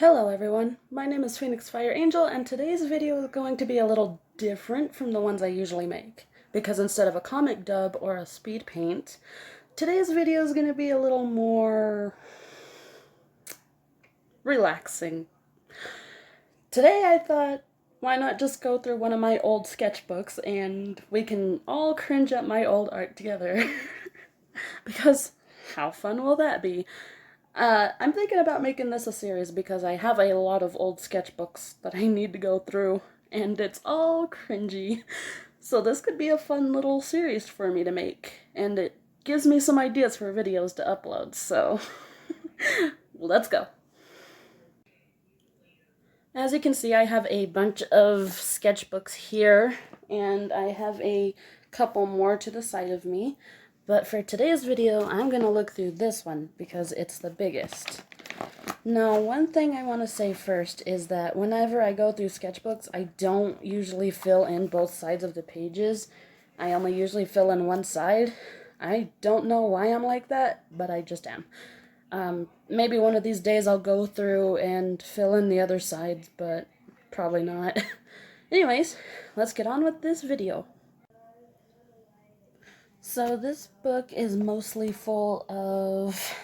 Hello everyone, my name is Phoenix Fire Angel, and today's video is going to be a little different from the ones I usually make. Because instead of a comic dub or a speed paint, today's video is going to be a little more relaxing. Today I thought, why not just go through one of my old sketchbooks and we can all cringe at my old art together. Because how fun will that be? I'm thinking about making this a series because I have a lot of old sketchbooks that I need to go through, and it's all cringy. So this could be a fun little series for me to make, and it gives me some ideas for videos to upload, so let's go. As you can see, I have a bunch of sketchbooks here, and I have a couple more to the side of me. But for today's video, I'm going to look through this one because it's the biggest. Now, one thing I want to say first is that whenever I go through sketchbooks, I don't usually fill in both sides of the pages. I only usually fill in one side. I don't know why I'm like that, but I just am. Maybe one of these days I'll go through and fill in the other sides, but probably not. Anyways, let's get on with this video. So this book is mostly full of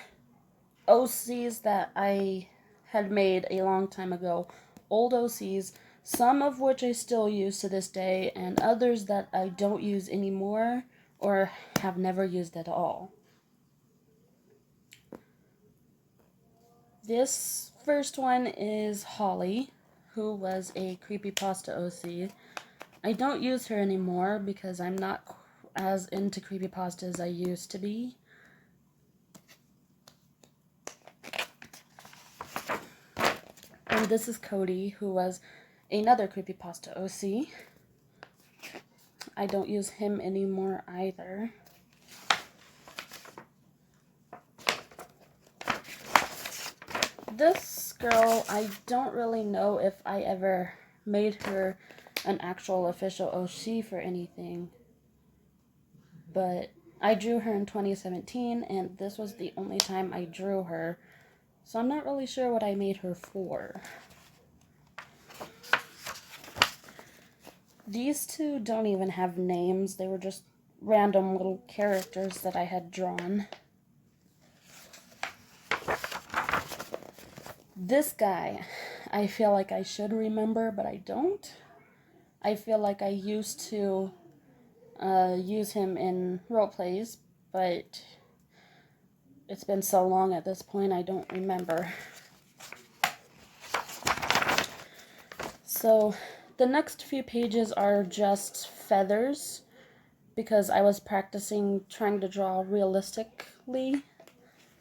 OCs that I had made a long time ago. Old OCs, some of which I still use to this day, and others that I don't use anymore or have never used at all. This first one is Holly, who was a creepypasta OC. I don't use her anymore because I'm not as into creepypasta as I used to be. And this is Cody, who was another creepypasta OC. I don't use him anymore either. This girl, I don't really know if I ever made her an actual official OC for anything. But I drew her in 2017, and this was the only time I drew her. So I'm not really sure what I made her for. These two don't even have names. They were just random little characters that I had drawn. This guy, I feel like I should remember, but I don't. I feel like I used to use him in role plays, but it's been so long at this point I don't remember. So the next few pages are just feathers because I was practicing trying to draw realistically.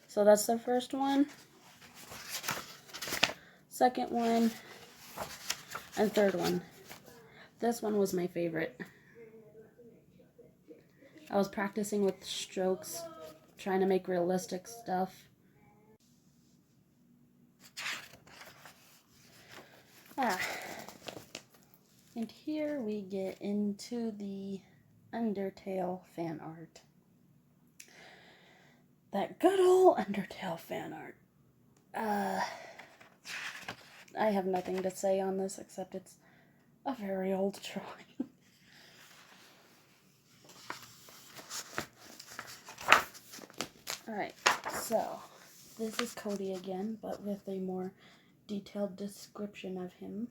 So that's the first one, second one, and third one. This one was my favorite. I was practicing with strokes, trying to make realistic stuff. And here we get into the Undertale fan art. That good old Undertale fan art. I have nothing to say on this except it's a very old drawing. Alright, so this is Cody again, but with a more detailed description of him.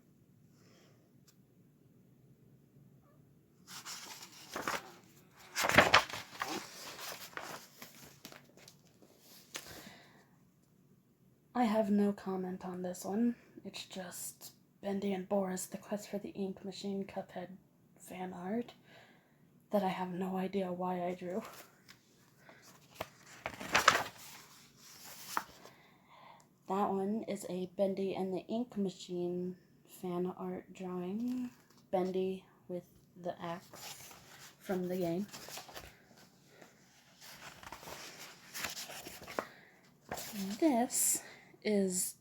I have no comment on this one. It's just Bendy and Boris, the Quest for the Ink Machine Cuphead fan art that I have no idea why I drew. That one is a Bendy and the Ink Machine fan art drawing. Bendy with the axe from the game. This is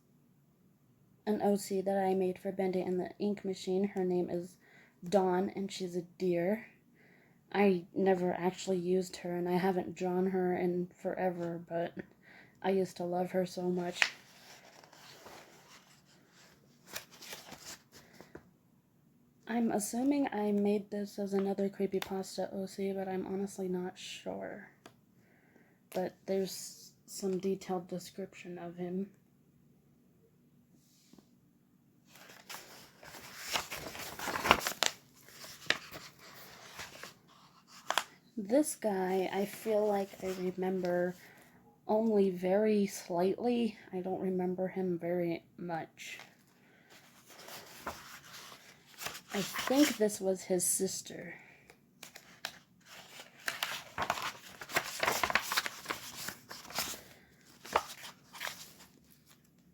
an OC that I made for Bendy and the Ink Machine. Her name is Dawn, and she's a deer. I never actually used her, and I haven't drawn her in forever, but I used to love her so much. I'm assuming I made this as another creepypasta OC, but I'm honestly not sure. But there's some detailed description of him. This guy, I feel like I remember only very slightly. I don't remember him very much. I think this was his sister.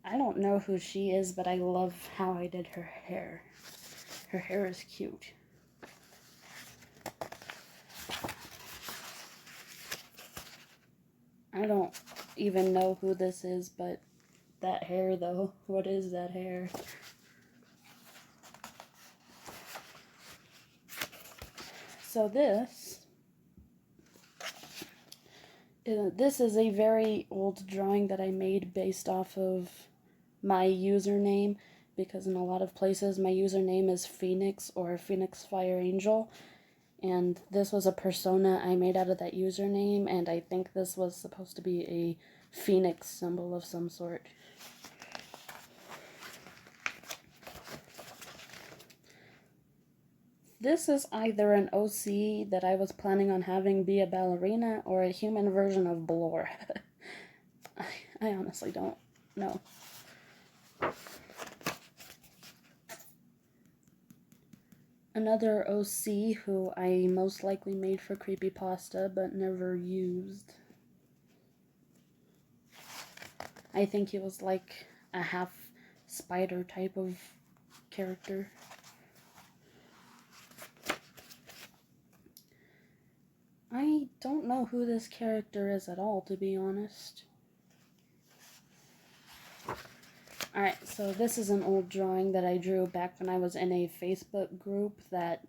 I don't know who she is, but I love how I did her hair. Her hair is cute. I don't even know who this is, but that hair though, what is that hair? So this is a very old drawing that I made based off of my username, because in a lot of places my username is Phoenix or Phoenix Fire Angel, and this was a persona I made out of that username, and I think this was supposed to be a phoenix symbol of some sort. This is either an OC that I was planning on having be a ballerina or a human version of Blore. I honestly don't know. Another OC who I most likely made for creepypasta but never used. I think he was like a half spider type of character. I don't know who this character is at all, to be honest. Alright, so this is an old drawing that I drew back when I was in a Facebook group that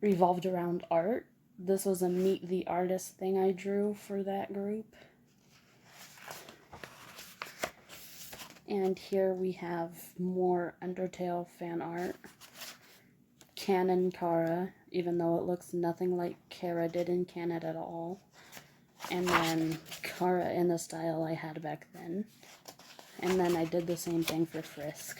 revolved around art. This was a Meet the Artist thing I drew for that group. And here we have more Undertale fan art. Canon Kara, even though it looks nothing like Kara did in Canon at all. And then Kara in the style I had back then. And then I did the same thing for Frisk.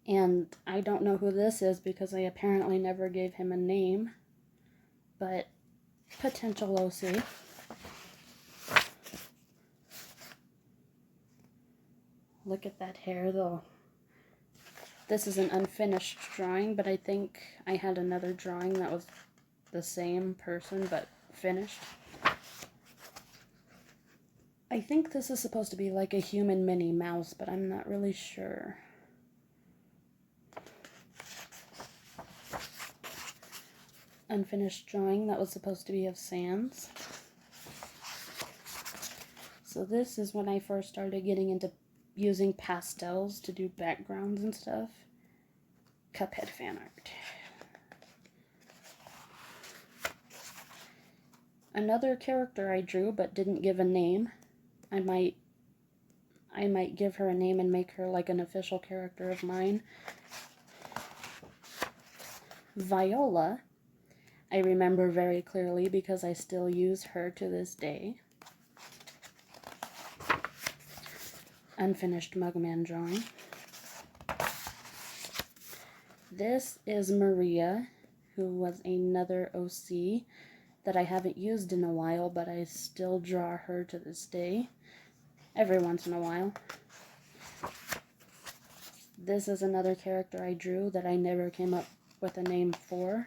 And I don't know who this is because I apparently never gave him a name. But potential OC. Look at that hair though. This is an unfinished drawing, but I think I had another drawing that was the same person but finished. I think this is supposed to be like a human Minnie Mouse, but I'm not really sure. Unfinished drawing that was supposed to be of Sans. So this is when I first started getting into using pastels to do backgrounds and stuff. Cuphead fan art. Another character I drew but didn't give a name. I might give her a name and make her like an official character of mine. Viola, I remember very clearly because I still use her to this day. Unfinished Mugman drawing. This is Maria, who was another OC that I haven't used in a while, but I still draw her to this day, every once in a while. This is another character I drew that I never came up with a name for.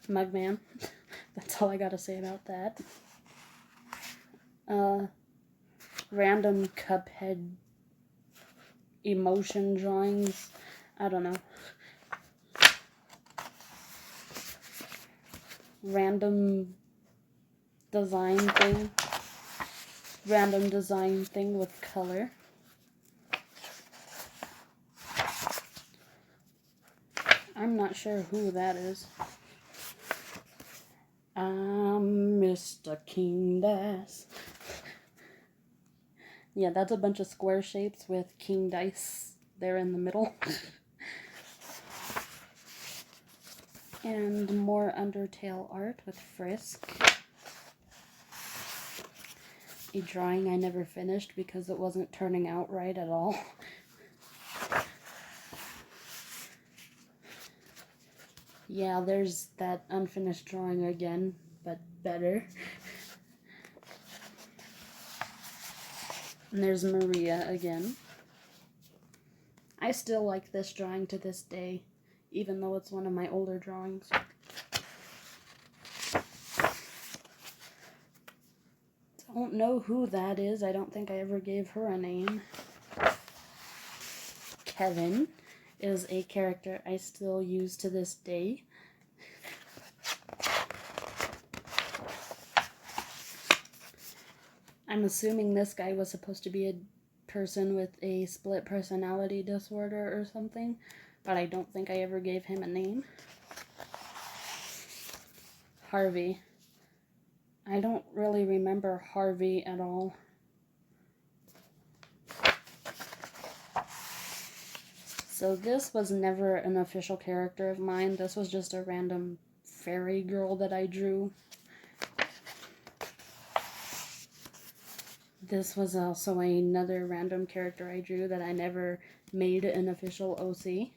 Mugman. That's all I gotta say about that. Random Cuphead emotion drawings. I don't know. Random design thing. Random design thing with color. I'm not sure who that is. I'm Mr. King Dice. Yeah, that's a bunch of square shapes with king dice there in the middle. And more Undertale art with Frisk. A drawing I never finished because it wasn't turning out right at all. Yeah, there's that unfinished drawing again, but better. And there's Maria again. I still like this drawing to this day, even though it's one of my older drawings. Don't know who that is. I don't think I ever gave her a name. Kevin is a character I still use to this day. I'm assuming this guy was supposed to be a person with a split personality disorder or something, but I don't think I ever gave him a name. Harvey. I don't really remember Harvey at all. So this was never an official character of mine. This was just a random fairy girl that I drew. This was also another random character I drew that I never made an official OC.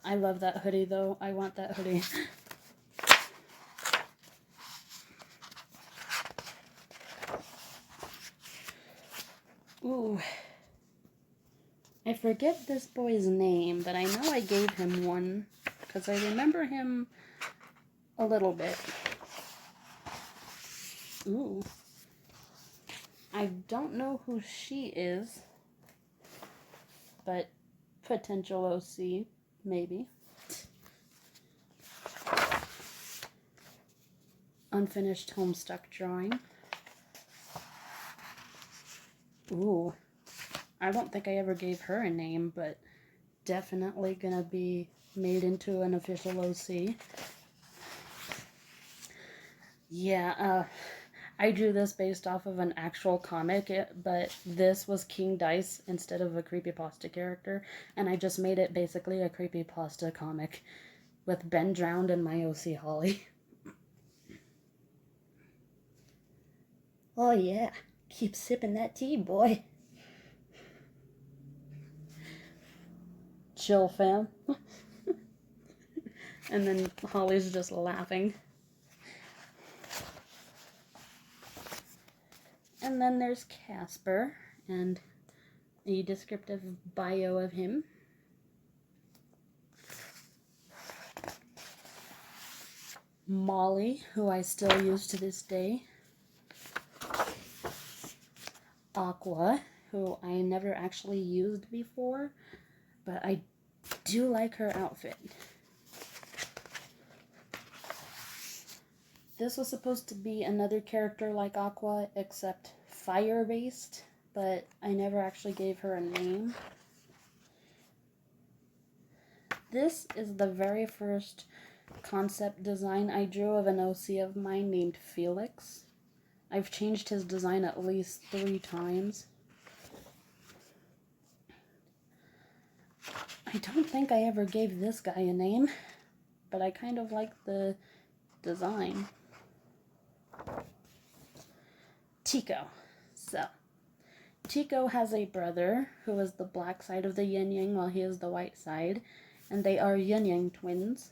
I love that hoodie though. I want that hoodie. Ooh. I forget this boy's name, but I know I gave him one because I remember him a little bit. Ooh. I don't know who she is, but potential OC, maybe. Unfinished Homestuck drawing. Ooh. I don't think I ever gave her a name, but definitely gonna be made into an official OC. Yeah, I drew this based off of an actual comic, but this was King Dice instead of a creepypasta character, and I just made it basically a creepypasta comic with Ben drowned and my OC Holly. Oh yeah, keep sipping that tea, boy. Chill, fam. And then Holly's just laughing. And then there's Casper, and a descriptive bio of him. Molly, who I still use to this day. Aqua, who I never actually used before, but I do like her outfit. This was supposed to be another character like Aqua, except fire-based, but I never actually gave her a name. This is the very first concept design I drew of an OC of mine named Felix. I've changed his design at least 3 times. I don't think I ever gave this guy a name, but I kind of like the design. Tico. So, Tico has a brother who is the black side of the yin-yang while he is the white side, and they are yin-yang twins.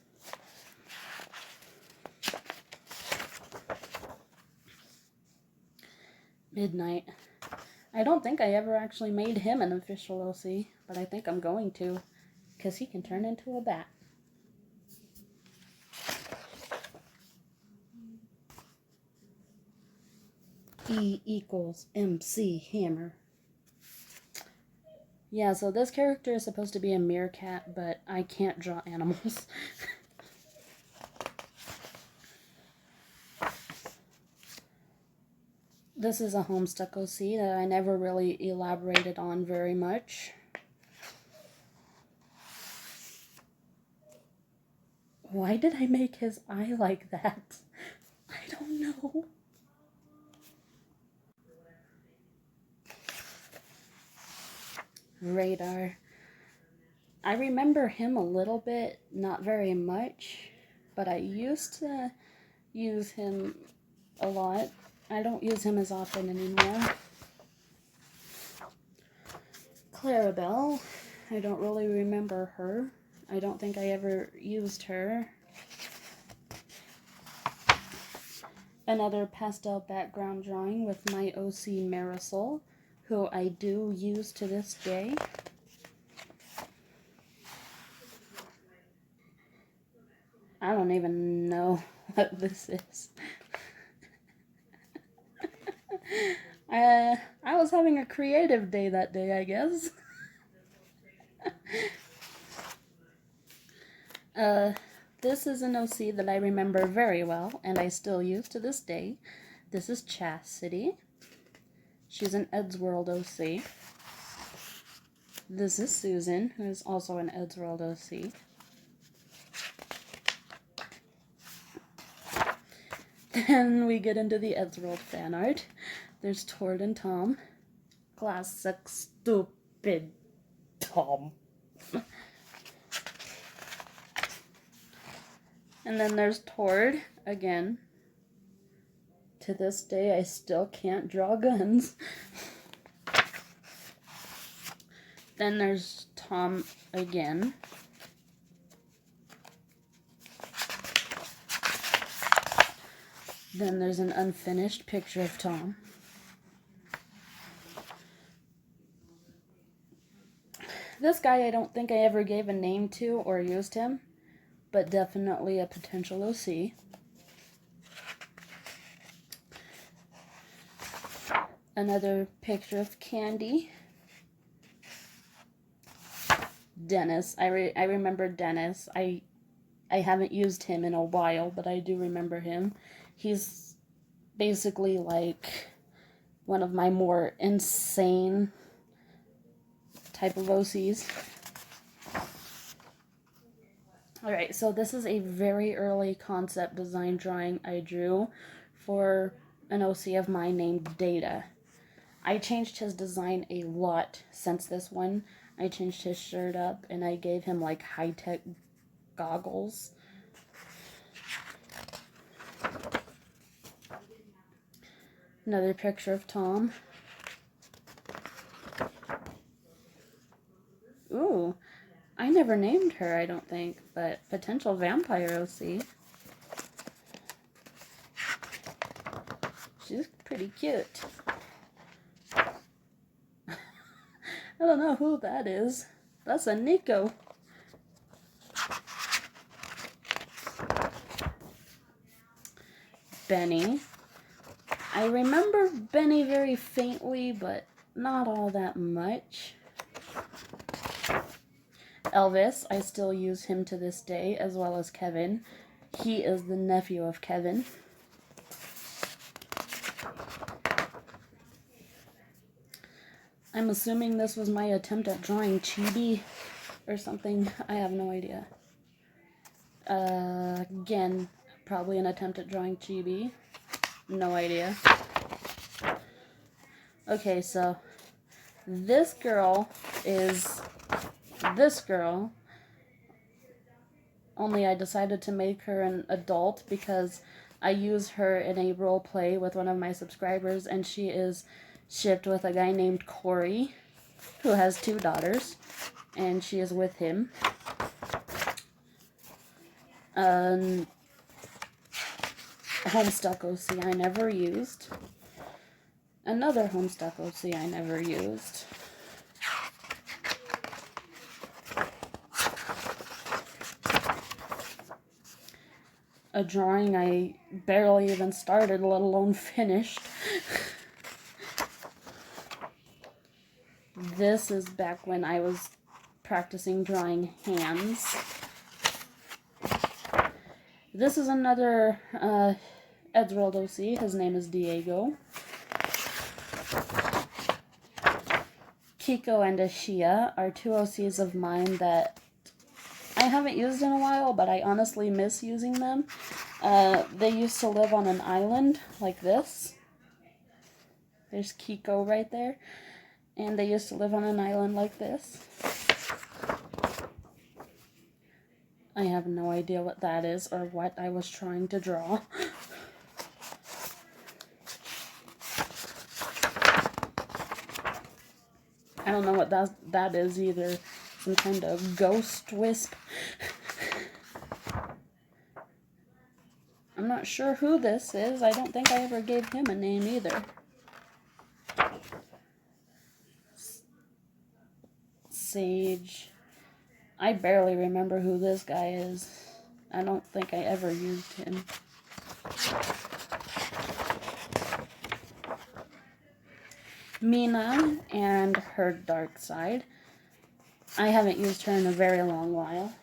Midnight. I don't think I ever actually made him an official OC, but I think I'm going to, because he can turn into a bat. E equals MC Hammer. Yeah, so this character is supposed to be a meerkat, but I can't draw animals. This is a Homestuck OC that I never really elaborated on very much. Why did I make his eye like that? I don't know. Radar. I remember him a little bit, not very much, but I used to use him a lot. I don't use him as often anymore. Clarabelle. I don't really remember her. I don't think I ever used her. Another pastel background drawing with my OC Marisol, who I do use to this day. I don't even know what this is. I was having a creative day that day, I guess. This is an OC that I remember very well, and I still use to this day. This is Chastity. She's an Eddsworld OC. This is Susan, who is also an Eddsworld OC. Then we get into the Eddsworld fan art. There's Tord and Tom. Classic stupid Tom. And then there's Tord again. To this day, I still can't draw guns. Then there's Tom again. Then there's an unfinished picture of Tom. This guy I don't think I ever gave a name to or used him, but definitely a potential OC. Another picture of Candy. Dennis. I remember Dennis. I haven't used him in a while, but I do remember him. He's basically like one of my more insane type of OCs. Alright, so this is a very early concept design drawing I drew for an OC of mine named Data. I changed his design a lot since this one. I changed his shirt up and I gave him like high-tech goggles. Another picture of Tom. Ooh, I never named her, I don't think, but potential vampire OC. She's pretty cute. I don't know who that is. That's a Nico. Benny. I remember Benny very faintly, but not all that much. Elvis, I still use him to this day, as well as Kevin. He is the nephew of Kevin. I'm assuming this was my attempt at drawing Chibi or something. I have no idea. Again, probably an attempt at drawing Chibi. No idea. Okay, so this girl is this girl, only I decided to make her an adult because I use her in a role play with one of my subscribers, and she is shipped with a guy named Corey, who has 2 daughters, and she is with him. Homestuck OC I never used. Another Homestuck OC I never used. A drawing I barely even started, let alone finished. This is back when I was practicing drawing hands. This is another Eddsworld OC. His name is Diego. Kiko and Ashia are 2 OCs of mine that I I haven't used in a while, but I honestly miss using them. They used to live on an island like this. There's Kiko right there. And they used to live on an island like this. I have no idea what that is or what I was trying to draw. I don't know what that is either. Some kind of ghost wisp. I'm not sure who this is. I don't think I ever gave him a name either. Sage. I barely remember who this guy is. I don't think I ever used him. Mina and her dark side. I haven't used her in a very long while.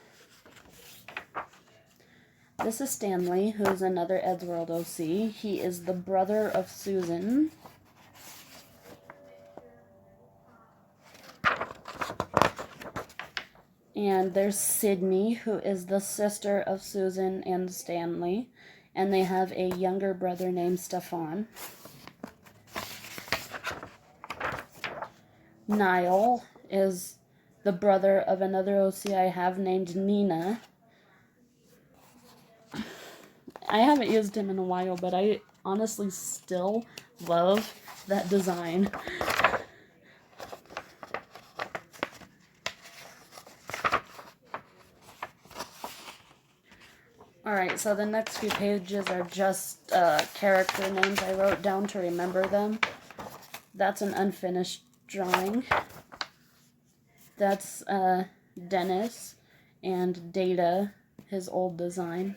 This is Stanley, who's another Eddsworld OC. He is the brother of Susan. And there's Sydney, who is the sister of Susan and Stanley. And they have a younger brother named Stefan. Niall is the brother of another OC I have named Nina. I haven't used him in a while, but I honestly still love that design. Alright, so the next few pages are just character names I wrote down to remember them. That's an unfinished drawing. That's Dennis and Data, his old design.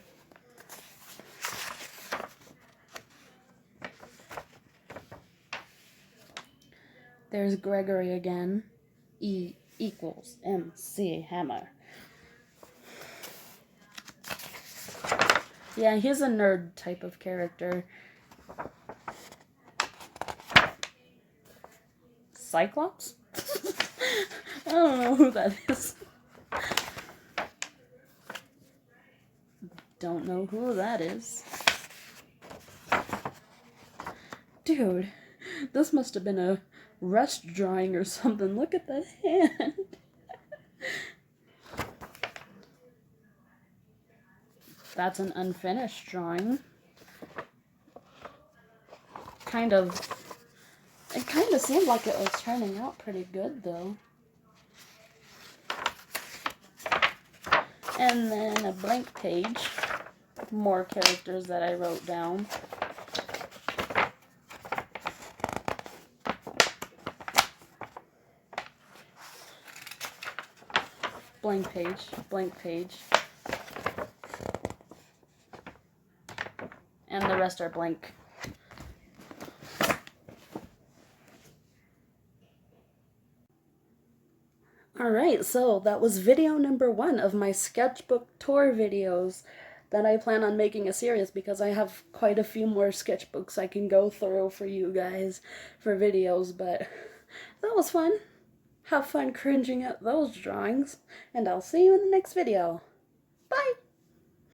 There's Gregory again. E equals MC Hammer. Yeah, he's a nerd type of character. Cyclops? I don't know who that is. Don't know who that is. Dude, this must have been a rust drawing or something. Look at that hand. That's an unfinished drawing. It kind of seemed like it was turning out pretty good, though. And then a blank page. More characters that I wrote down. Blank page, blank page. And the rest are blank. Alright, so that was video number 1 of my sketchbook tour videos that I plan on making a series because I have quite a few more sketchbooks I can go through for you guys for videos, but that was fun. Have fun cringing at those drawings, and I'll see you in the next video. Bye!